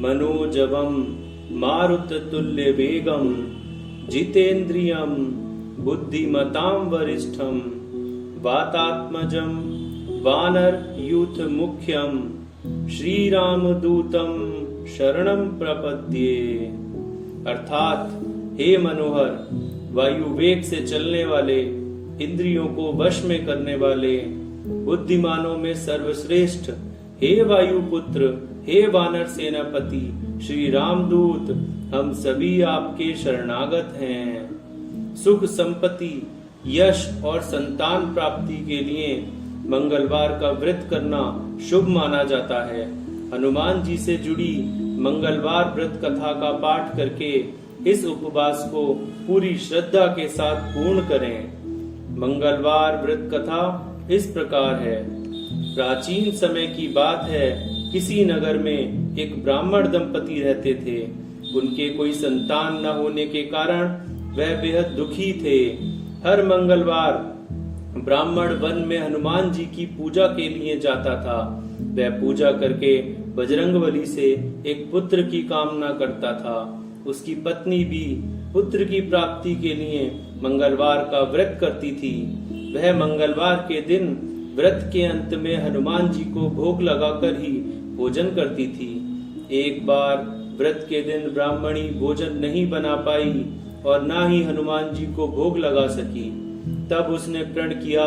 मनोजवम मारुततुल्य वेगम जितेन्द्रियम बुद्धिमतां वरिष्ठम वातात्मजम वानर यूथ मुख्यम श्री रामदूतम शरणम प्रपद्ये। अर्थात हे मनोहर, वायु वेग से चलने वाले, इंद्रियों को वश में करने वाले, बुद्धिमानों में सर्वश्रेष्ठ, हे वायुपुत्र, हे वानर सेनापति श्री रामदूत, हम सभी आपके शरणागत हैं। सुख, संपत्ति, यश और संतान प्राप्ति के लिए मंगलवार का व्रत करना शुभ माना जाता है। हनुमान जी से जुड़ी मंगलवार व्रत कथा का पाठ करके इस उपवास को पूरी श्रद्धा के साथ पूर्ण करें। मंगलवार व्रत कथा इस प्रकार है। प्राचीन समय की बात है, किसी नगर में एक ब्राह्मण दंपति रहते थे। उनके कोई संतान न होने के कारण वह बेहद दुखी थे। हर मंगलवार ब्राह्मण वन में हनुमान जी की पूजा के लिए जाता था। वह पूजा करके बजरंगबली से एक पुत्र की कामना करता था। उसकी पत्नी भी पुत्र की प्राप्ति के लिए मंगलवार का व्रत करती थी। वह मंगलवार के दिन व्रत के अंत में हनुमान जी को भोग लगाकर ही भोजन करती थी। एक बार व्रत के दिन ब्राह्मणी भोजन नहीं बना पाई और ना ही हनुमान जी को भोग लगा सकी। तब उसने प्रण किया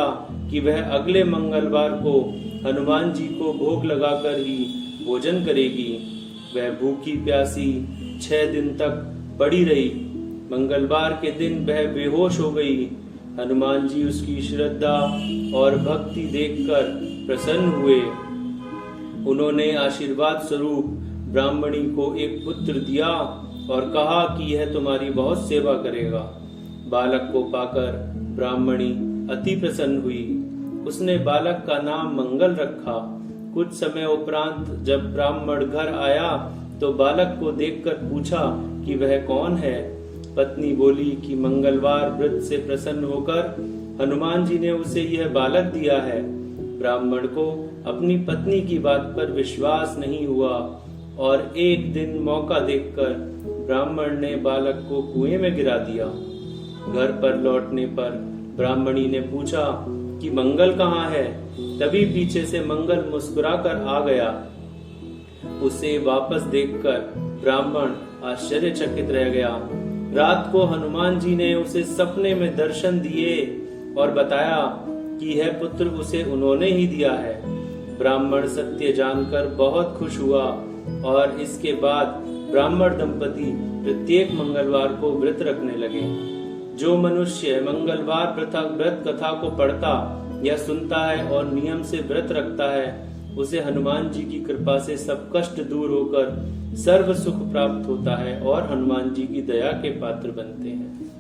कि वह अगले मंगलवार को हनुमान जी को भोग लगाकर ही भोजन करेगी। वह भूखी प्यासी 6 दिन तक पड़ी रही। मंगलवार के दिन वह बेहोश हो गई। हनुमान जी उसकी श्रद्धा और भक्ति देखकर प्रसन्न हुए। उन्होंने आशीर्वाद स्वरूप ब्राह्मणी को एक पुत्र दिया और कहा कि यह तुम्हारी बहुत सेवा करेगा। बालक को पाकर ब्राह्मणी अति प्रसन्न हुई। उसने बालक का नाम मंगल रखा। कुछ समय उपरांत जब ब्राह्मण घर आया तो बालक को देखकर पूछा कि वह कौन है। पत्नी बोली कि मंगलवार व्रत से प्रसन्न होकर हनुमान जी ने उसे यह बालक दिया है। ब्राह्मण को अपनी पत्नी की बात पर विश्वास नहीं हुआ और एक दिन मौका देखकर ब्राह्मण ने बालक को कुएं में गिरा दिया। घर पर लौटने पर ब्राह्मणी ने पूछा कि मंगल कहाँ है। तभी पीछे से मंगल मुस्कुराकर आ गया। उसे वापस देखकर ब्राह्मण आश्चर्यचकित रह गया। रात को हनुमान जी ने उसे सपने में दर्शन दिए और बताया कि यह पुत्र उसे उन्होंने ही दिया है। ब्राह्मण सत्य जानकर बहुत खुश हुआ और इसके बाद ब्राह्मण दंपति प्रत्येक मंगलवार को व्रत रखने लगे। जो मनुष्य मंगलवार व्रत कथा को पढ़ता या सुनता है और नियम से व्रत रखता है, उसे हनुमान जी की कृपा से सब कष्ट दूर होकर सर्व सुख प्राप्त होता है और हनुमान जी की दया के पात्र बनते हैं।